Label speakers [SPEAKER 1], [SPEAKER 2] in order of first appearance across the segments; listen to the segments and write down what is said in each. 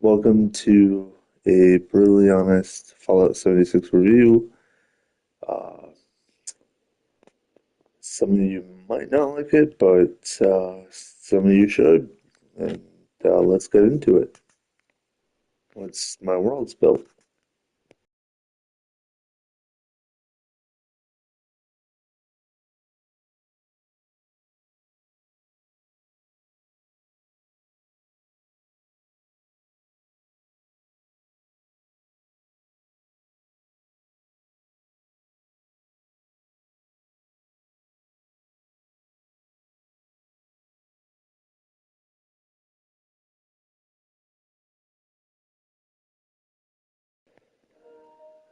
[SPEAKER 1] Welcome to a brutally honest Fallout 76 review. Uh, some of you might not like it, but some of you should. And let's get into it. Once my world's built.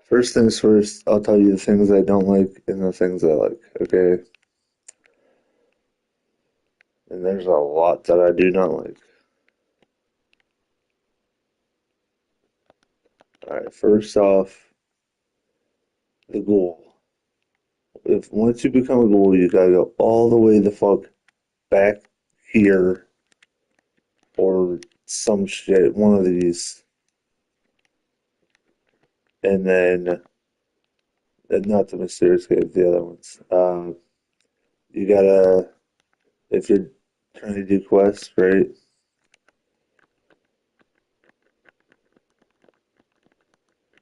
[SPEAKER 1] First things first, I'll tell you the things I don't like and the things I like, okay? And there's a lot that I do not like. Alright, first off, the ghoul. If once you become a ghoul, you gotta go all the way the fuck back here or some shit, one of these, and then not the mysterious cave, the other ones. You gotta if you're trying to do quests, right?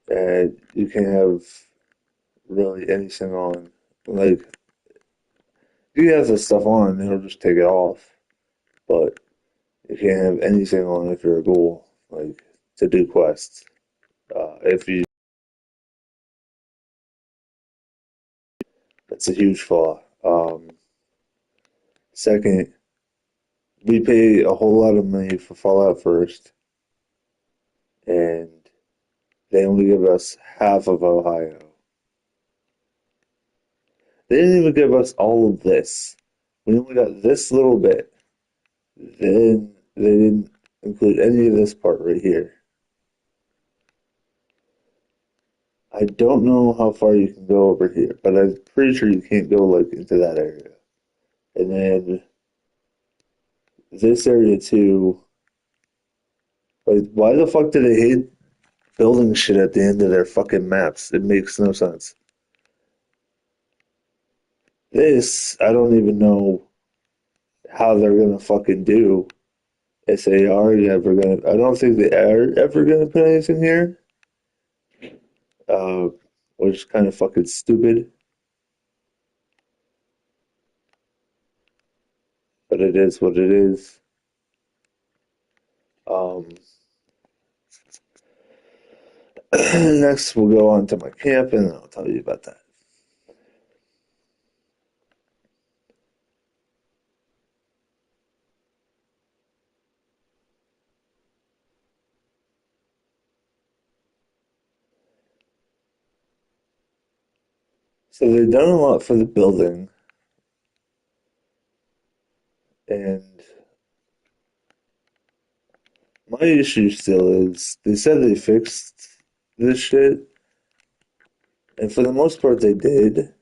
[SPEAKER 1] And you can't have really anything on. Like you have the stuff on, it'll just take it off, but you can't have anything on if you're a ghoul, like to do quests. If you, that's a huge flaw. Second, we pay a whole lot of money for Fallout First, and they only give us half of Ohio. They didn't even give us all of this. We only got this little bit. Then they didn't include any of this part right here. I don't know how far you can go over here, but I'm pretty sure you can't go like into that area. And then this area too. Like, why the fuck do they hate building shit at the end of their fucking maps? It makes no sense. This, I don't even know how they're gonna fucking do. If they are ever gonna, I don't think they are ever gonna put anything here. Uh, which is kind of fucking stupid, but it is what it is. Um, next, we'll go on to my camp, and I'll tell you about that. So they've done a lot for the building, and my issue still is they said they fixed this shit, and for the most part, they did.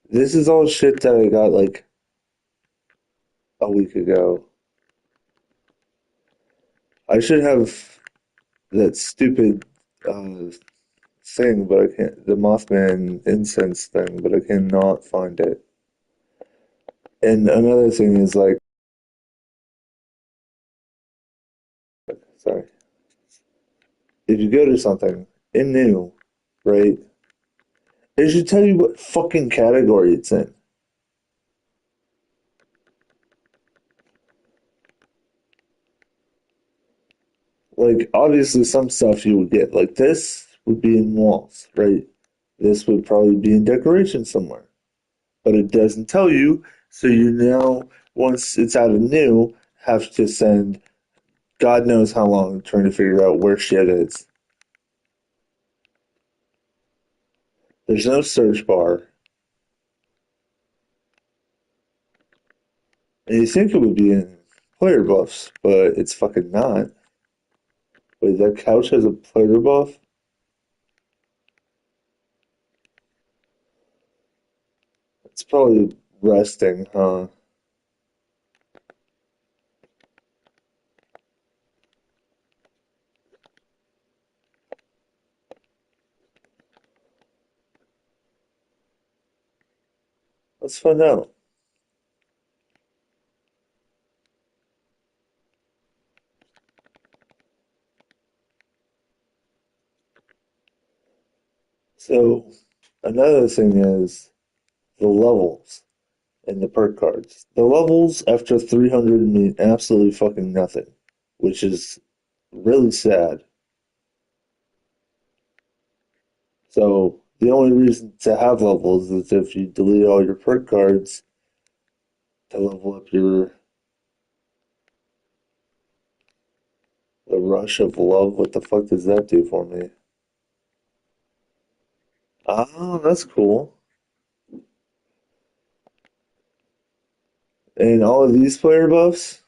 [SPEAKER 1] This is all shit that I got like a week ago. I should have that stupid uh, thing, but I can't. The Mothman incense thing, but I cannot find it. And another thing is like, sorry, if you go to something in new, right, it should tell you what fucking category it's in. Like, obviously, some stuff you would get, like this would be in walls, right? This would probably be in decoration somewhere, but it doesn't tell you. So you now, once it's out of new, have to send God knows how long trying to figure out where shit is. There's no search bar, and you think it would be in player buffs, but it's fucking not. Wait, that couch has a player buff? It's probably resting, huh? Let's find out. So another thing is the levels in the perk cards. The levels after 300 mean absolutely fucking nothing, which is really sad. So the only reason to have levels is if you delete all your perk cards to level up your the rush of love. What the fuck does that do for me? Oh, that's cool. And all of these player buffs,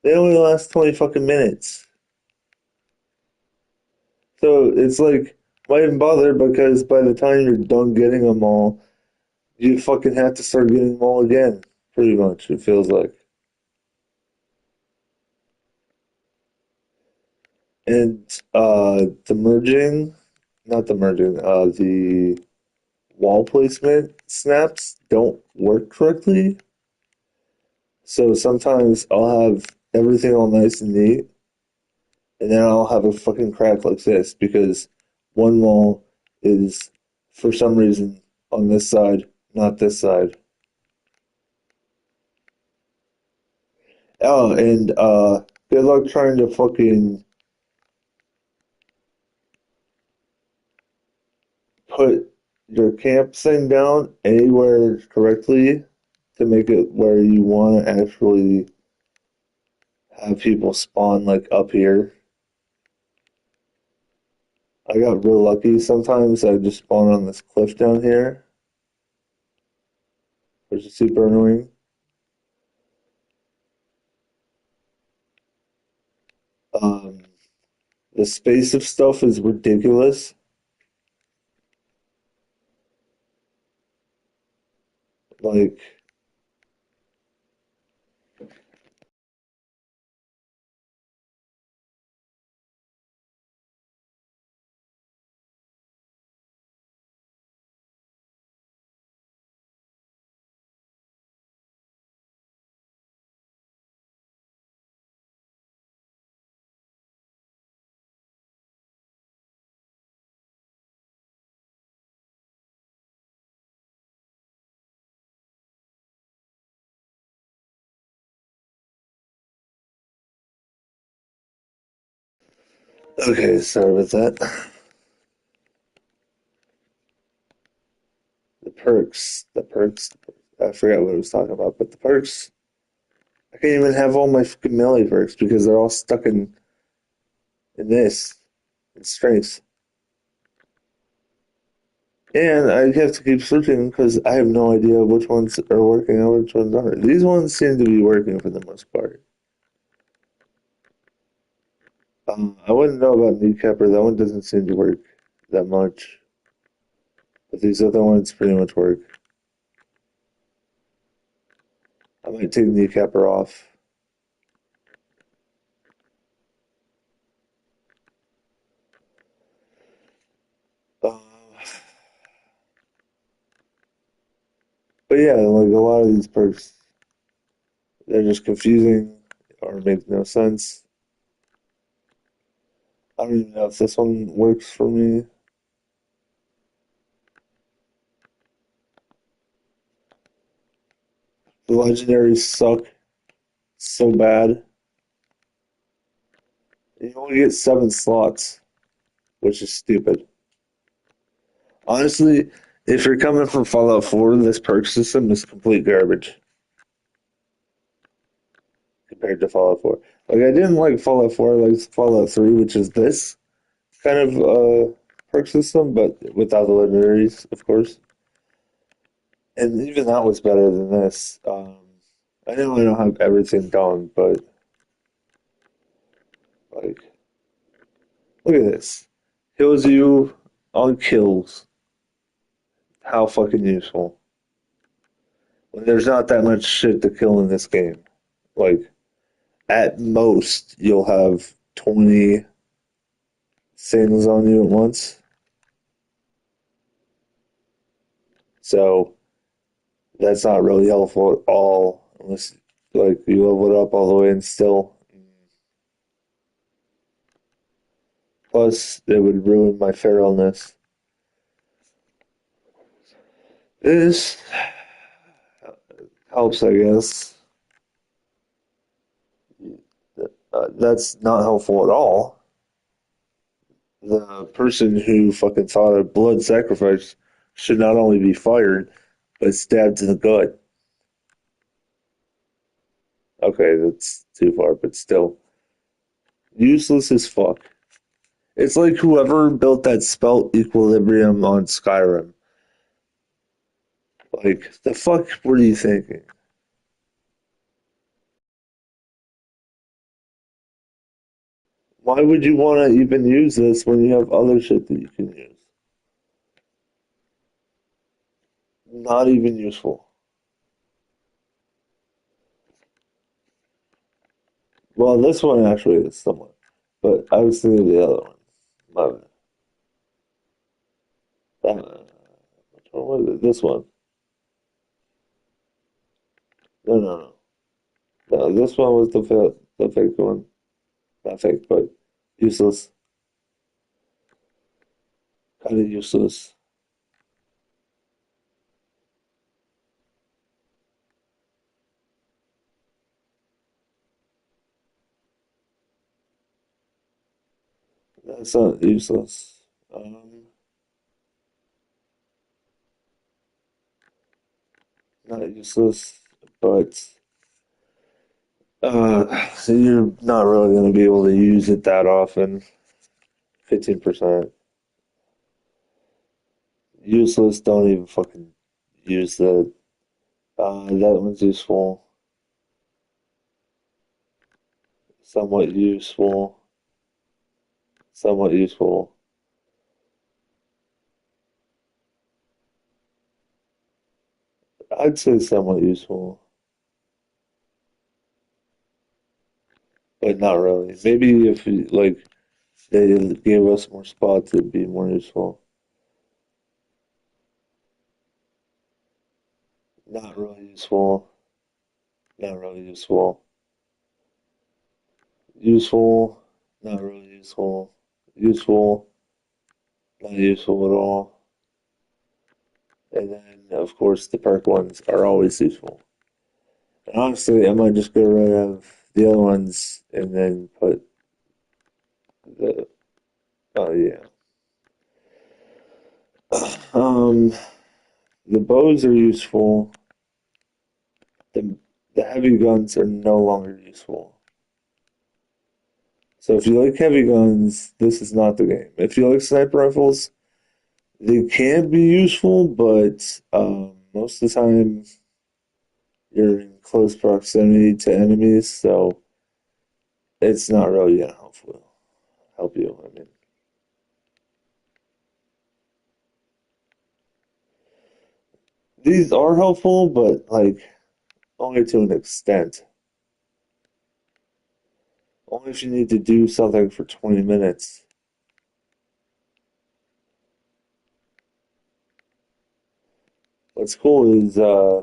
[SPEAKER 1] they only last 20 fucking minutes. So it's like, why even bother? Because by the time you're done getting them all, you fucking have to start getting them all again. Pretty much, it feels like. And the merging, not the merging, the wall placement snaps don't work correctly. So sometimes I'll have everything all nice and neat, and then I'll have a fucking crack like this because one wall is for some reason on this side, not this side. Oh, and good luck trying to fucking put your camp thing down anywhere correctly to make it where you want to actually have people spawn like up here. I got real lucky sometimes. I just spawn on this cliff down here, which is super annoying. Um, the space of stuff is ridiculous. Like, okay, sorry about that. The perks. I forgot what I was talking about, but the perks. I can't even have all my fucking melee perks because they're all stuck in this in strength. And I have to keep searching because I have no idea which ones are working and which ones aren't. These ones seem to be working for the most part. I wouldn't know about Kneecapper. That one doesn't seem to work that much. But these other ones pretty much work. I might take Kneecapper off. Uh, but yeah, like a lot of these perks, they're just confusing or make no sense. I don't even know if this one works for me. The legendaries suck so bad. You only get 7 slots, which is stupid. Honestly, if you're coming from Fallout 4, this perk system is complete garbage compared to Fallout 4. Like I didn't like Fallout 4, I liked Fallout 3, which is this kind of perk system, but without the legendaries, of course. And even that was better than this. I know I don't have everything done, but like, look at this. Heals you on kills. How fucking useful. When there's not that much shit to kill in this game. Like, at most, you'll have 20 things on you at once. So, That's not really helpful at all unless like you level it up all the way and still. Plus, it would ruin my feralness. This helps, I guess. That's not helpful at all. The person who fucking thought of blood sacrifice should not only be fired, but stabbed in the gut. Okay, that's too far, but still. Useless as fuck. It's like whoever built that spell equilibrium on Skyrim. Like, the fuck were you thinking? Why would you want to even use this when you have other shit that you can use? Not even useful. Well, this one actually is somewhat, but I was thinking of the other one. My bad. Which one was it? This one. No, no, no. No, this one was the fake one. Not fake, but useless. Kind of useless. That's not useless. Not useless, but so you're not really going to be able to use it that often. 15%. Useless, don't even fucking use that. That one's useful. Somewhat useful. Somewhat useful. I'd say somewhat useful, but not really. Maybe if like they gave us more spots, it'd be more useful. Not really useful. Not really useful. Useful. Not really useful. Useful. Not useful at all. And then, of course, the perk ones are always useful. And honestly, I might just get rid of the other ones and then put the. Oh yeah. Um, the bows are useful. The the heavy guns are no longer useful. So if you like heavy guns, this is not the game. If you like sniper rifles, they can be useful, but most of the time you're in close proximity to enemies, so it's not really gonna help you. I mean, these are helpful, but like only to an extent. Only if you need to do something for 20 minutes. What's cool is I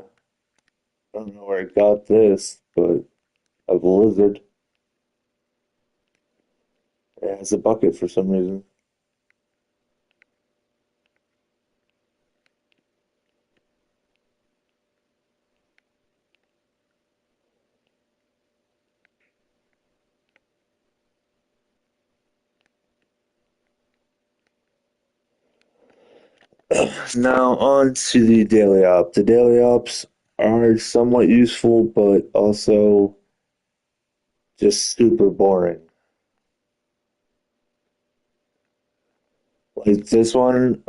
[SPEAKER 1] don't know where I got this, but a lizard. It has a bucket for some reason. Now on to the daily op. The daily ops are somewhat useful, but also just super boring. Like this one,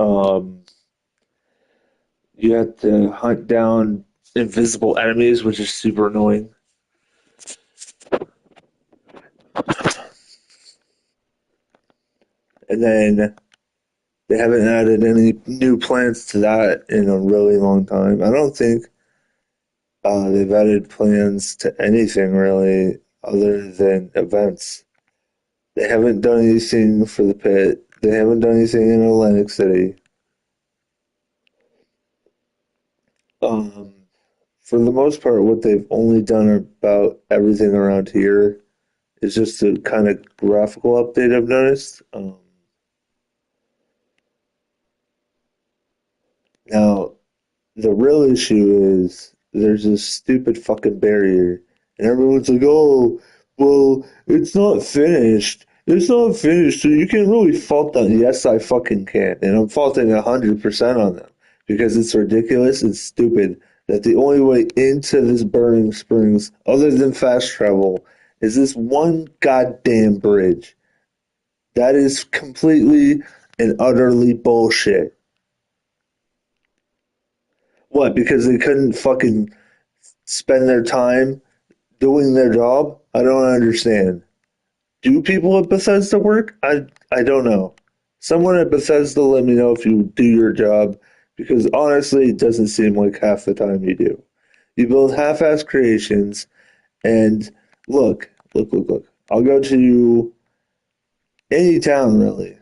[SPEAKER 1] you have to hunt down invisible enemies, which is super annoying. And then they haven't added any new plans to that in a really long time. I don't think they've added plans to anything really other than events. They haven't done anything for the pit. They haven't done anything in Atlantic City. Um, for the most part, what they've only done about everything around here is just a kind of graphical update I've noticed. Now, the real issue is there's this stupid fucking barrier, and everyone's like, "Oh, well, it's not finished. It's not finished, so you can really fault them." Yes, I fucking can, and I'm faulting 100% on them because it's ridiculous and stupid that the only way into this Burning Springs, other than fast travel, is this one goddamn bridge. That is completely and utterly bullshit. What? Because they couldn't fucking spend their time doing their job? I don't understand. Do people at Bethesda work? I don't know. Someone at Bethesda, let me know if you do your job, because honestly, it doesn't seem like half the time you do. You build half-ass creations, and look. I'll go to any town really.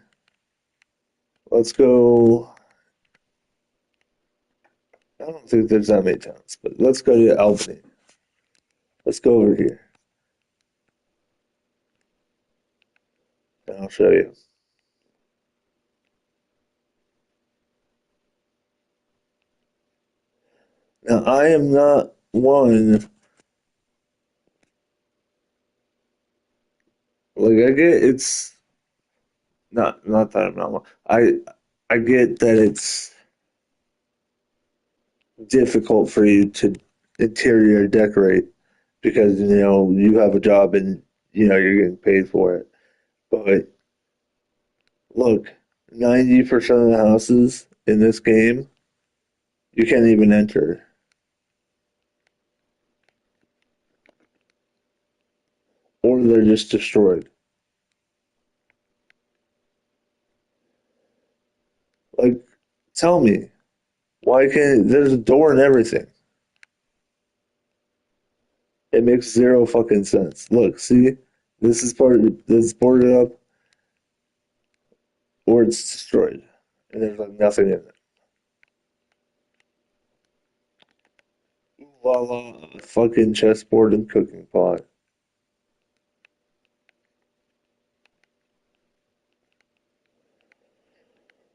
[SPEAKER 1] Let's go. I don't think there's that many towns, but let's go to Albany. Let's go over here, and I'll show you. Now, I am not one. Like I get it's not that I'm not one. I get that it's difficult for you to interior decorate because you have a job and you're getting paid for it. But look, 90% of the houses in this game you can't even enter, or they're just destroyed. Like, tell me, why can't there's a door and everything? It makes zero fucking sense. Look, see, this is boarded up or it's destroyed, and there's like nothing in it. Ooh la la, fucking chessboard and cooking pot.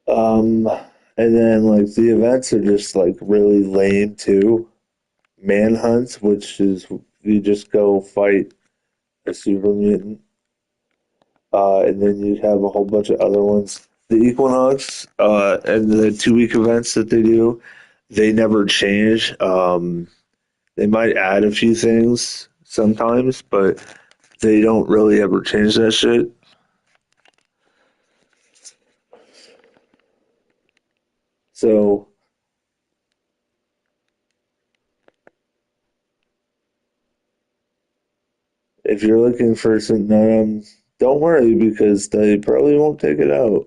[SPEAKER 1] Um, and then like the events are just like really lame too. Manhunts, which is you just go fight a super mutant, and then you have a whole bunch of other ones. The Equinox, and the 2 week events that they do, they never change. They might add a few things sometimes, but they don't really ever change that shit. So if you're looking for some, don't worry because they probably won't take it out.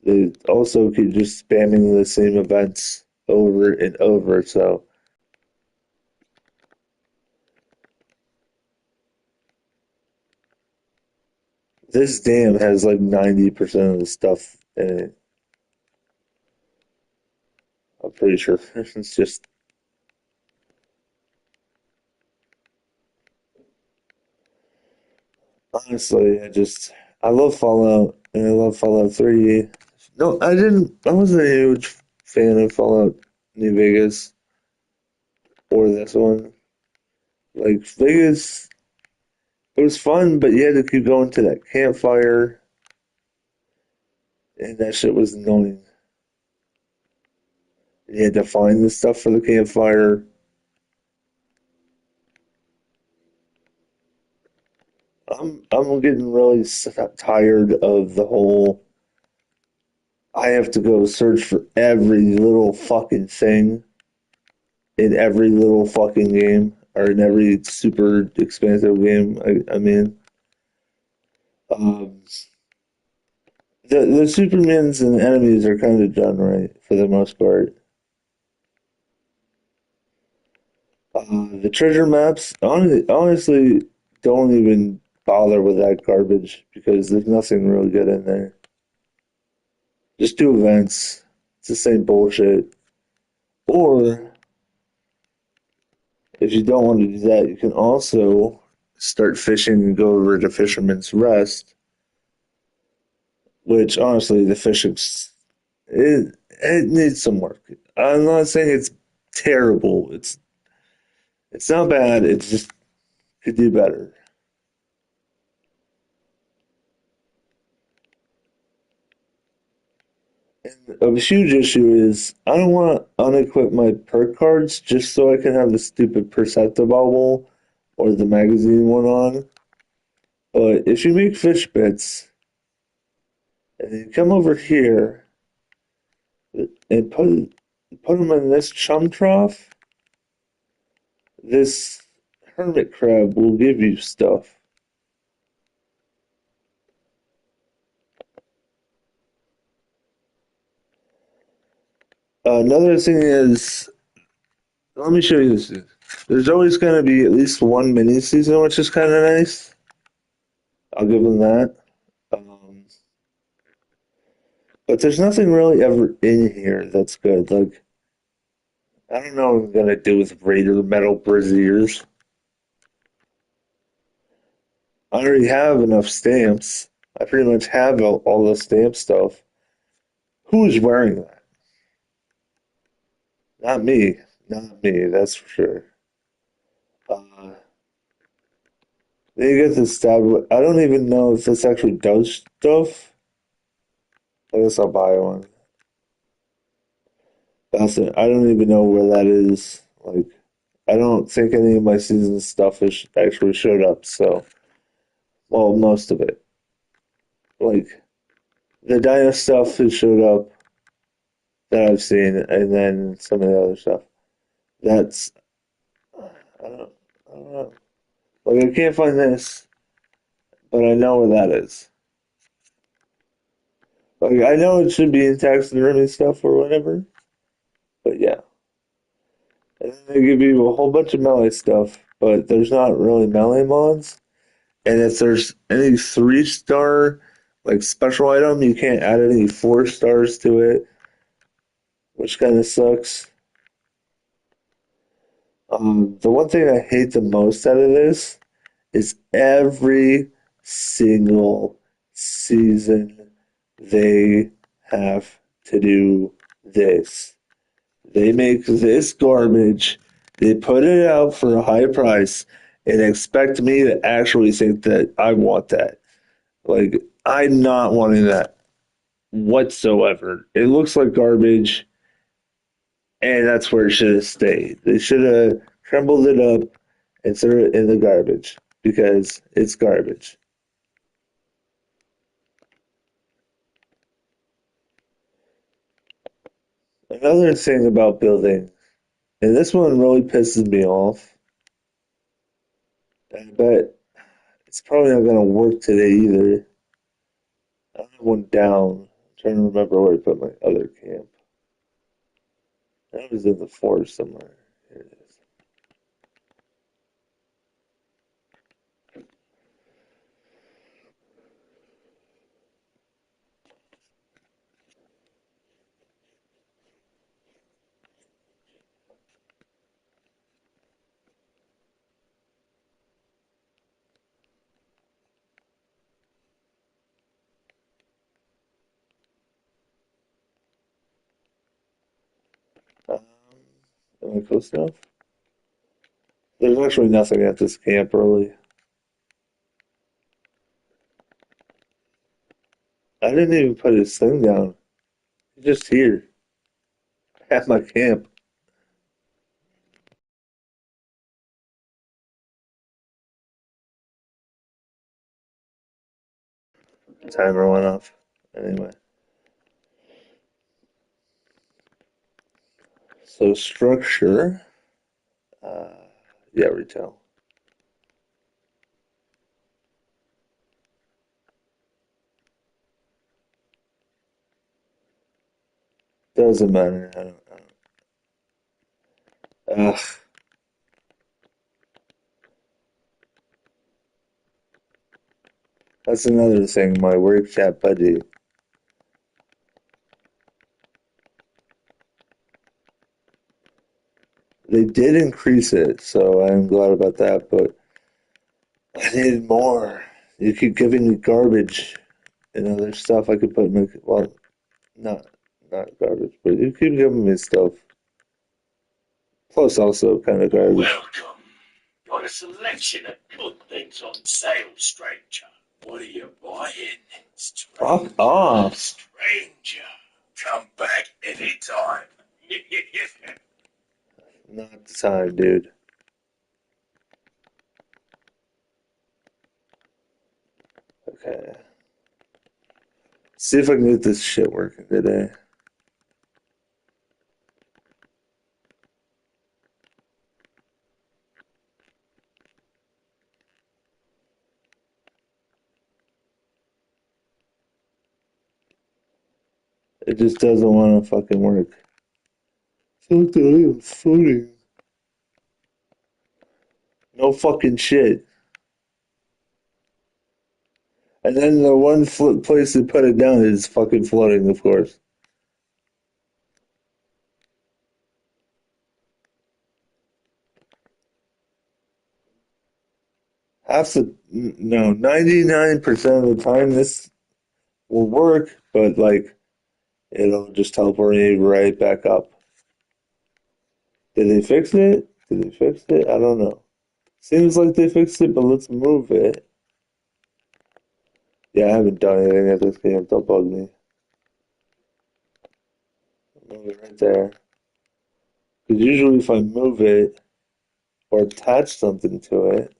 [SPEAKER 1] They also keep just spamming the same events over and over. So this dam has like 90% of the stuff in it. I'm pretty sure it's just honestly, I love Fallout and I love Fallout 3. No, I didn't. I wasn't a huge fan of Fallout New Vegas or this one. Like Vegas, it was fun, but you had to keep going to that campfire, and that shit was annoying. You had to find the stuff for the campfire. I'm getting really tired of the whole. I have to go search for every little fucking thing in every little fucking game or in every super expansive game. I mean, um, the Supermans and enemies are kind of done right for the most part. The treasure maps, honestly, don't even bother with that garbage because there's nothing really good in there. Just do events. It's the same bullshit. Or if you don't want to do that, you can also start fishing and go over to Fisherman's Rest, which honestly, the fishing it needs some work. I'm not saying it's terrible. It's not bad. It just could do better. A huge issue is I don't want to unequip my perk cards just so I can have the stupid Perceptible or the magazine one on. But if you make fish bits and you come over here and put them in this chum trough, this hermit crab will give you stuff. Another thing is, let me show you this. There's always going to be at least one mini season, which is kind of nice. I'll give them that. Um, but there's nothing really ever in here that's good. Like, I don't know what I'm going to do with Raider Metal Braziers. I already have enough stamps. I pretty much have all the stamp stuff. Who's wearing that? Not me. Not me, that's for sure. Uh, then you get this stab. I don't even know if this actually does stuff. I guess I'll buy one. That's it. I don't even know where that is. Like, I don't think any of my season stuff has actually showed up. So, well, most of it. Like, the Dino stuff has showed up that I've seen, and then some of the other stuff. That's, I don't know. Like, I can't find this, but I know where that is. Like, I know it should be in taxidermy stuff or whatever, but yeah. And then they give you a whole bunch of melee stuff, but there's not really melee mods. And if there's any 3-star like special item, you can't add any 4 stars to it, which kind of sucks. The one thing I hate the most out of this is every single season they have to do this. They make this garbage, they put it out for a high price, and expect me to actually think that I want that. Like, I'm not wanting that whatsoever. It looks like garbage, and that's where it should have stayed. They should have crumbled it up and threw it in the garbage because it's garbage. Another thing about building, and this one really pisses me off, I bet it's probably not going to work today either. I have one down. I'm trying to remember where I put my other camp. That was in the forest somewhere. Here it is. Um, am I close enough? There's actually nothing at this camp really. I didn't even put his thing down. He's just here at my camp. Timer went off. Anyway, so structure. Uh, yeah, retail. Doesn't matter. Ugh, that's another thing. My work chat buddy. they did increase it, so I'm glad about that, but I needed more. You keep giving me garbage and other stuff I could put in my, well, not not garbage, but you keep giving me stuff. Plus also kind of garbage.
[SPEAKER 2] Welcome. Got a selection of good things on sale, stranger. What are you buying?
[SPEAKER 1] Fuck
[SPEAKER 2] Stranger,
[SPEAKER 1] off.
[SPEAKER 2] stranger. Come back anytime.
[SPEAKER 1] Not the time, dude. Okay. See if I can get this shit working today. It just doesn't want to fucking work. Fuck the way I'm floating. No fucking shit. And then the one place to put it down is fucking floating, of course. Half the, no, 99% of the time this will work, but like it'll just teleport me right back up. Did they fix it? Did they fix it? I don't know. Seems like they fixed it, but let's move it. Yeah, I haven't done anything at this game. Don't bug me. Move it right there. Because usually if I move it or attach something to it,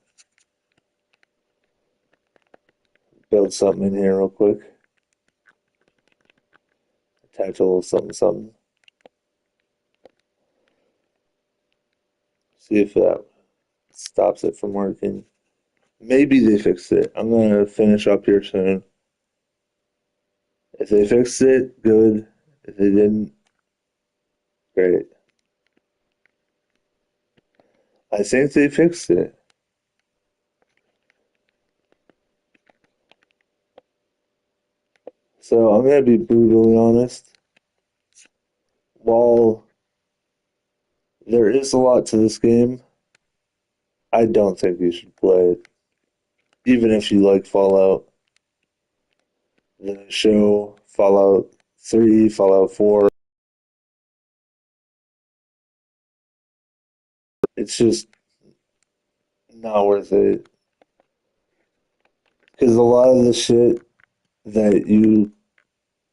[SPEAKER 1] build something in here real quick. Attach a little something, something. See if that stops it from working. Maybe they fixed it. I'm gonna finish up here soon. If they fixed it, good. If they didn't, great. I think they fixed it. So I'm gonna be brutally honest. While there is a lot to this game, I don't think you should play it. Even if you like Fallout, the show, Fallout 3, Fallout 4, it's just not worth it. Because a lot of the shit that you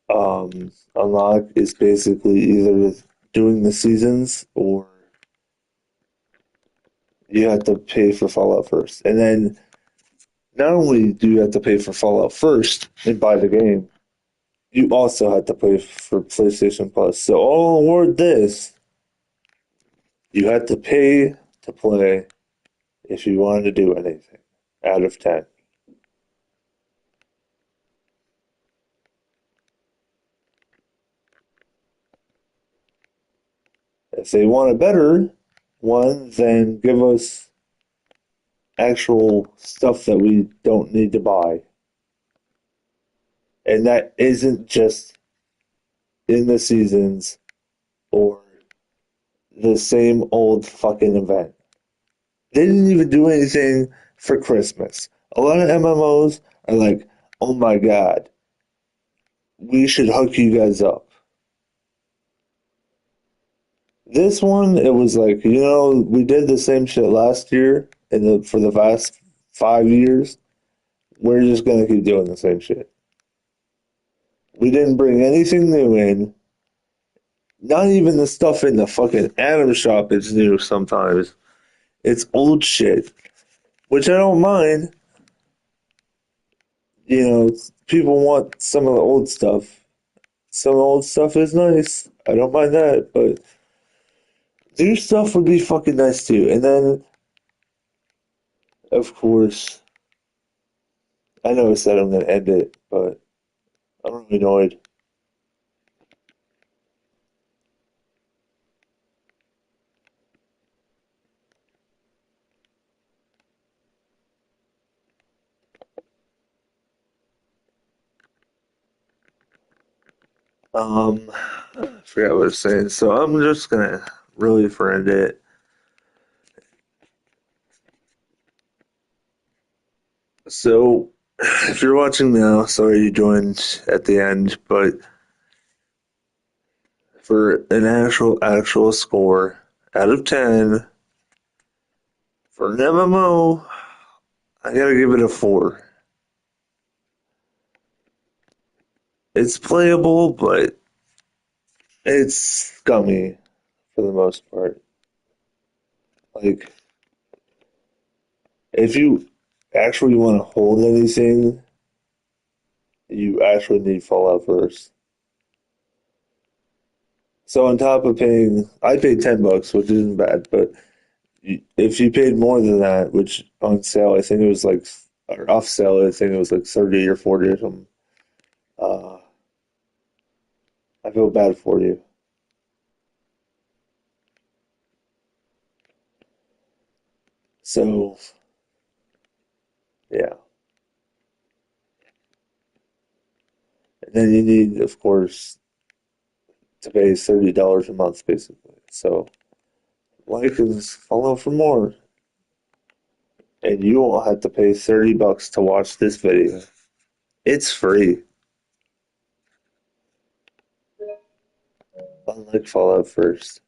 [SPEAKER 1] unlock is basically either doing the seasons or you have to pay for Fallout first. And then not only do you have to pay for Fallout first and buy the game, you also have to pay for PlayStation Plus. So all aboard this, you had to pay to play if you wanted to do anything out of 10. If they want a better one, then give us actual stuff that we don't need to buy. And that isn't just in the seasons or the same old fucking event. They didn't even do anything for Christmas. A lot of MMOs are like, oh my god, we should hook you guys up. This one, it was like, we did the same shit last year for the past 5 years. We're just gonna keep doing the same shit. We didn't bring anything new in. Not even the stuff in the fucking Atom shop is new sometimes. It's old shit, which I don't mind. People want some of the old stuff. Some old stuff is nice. I don't mind that, but new stuff would be fucking nice too. And then, of course, I know I said I'm gonna end it, but I'm really annoyed. I forgot what I was saying. So I'm just gonna really friend it. So, if you're watching now, sorry you joined at the end, but for an actual score out of 10 for an MMO, I gotta give it a 4. It's playable, but it's scummy for the most part. Like, if you actually want to hold anything, you actually need Fallout first. So on top of paying, I paid $10, which isn't bad, but if you paid more than that, which on sale, I think it was like, or off sale, I think it was like 30 or 40 or something. Uh, I feel bad for you. So, yeah. And then you need, of course, to pay $30 a month, basically. So, like and follow for more. And you won't have to pay $30 to watch this video. It's free, unlike Fallout First.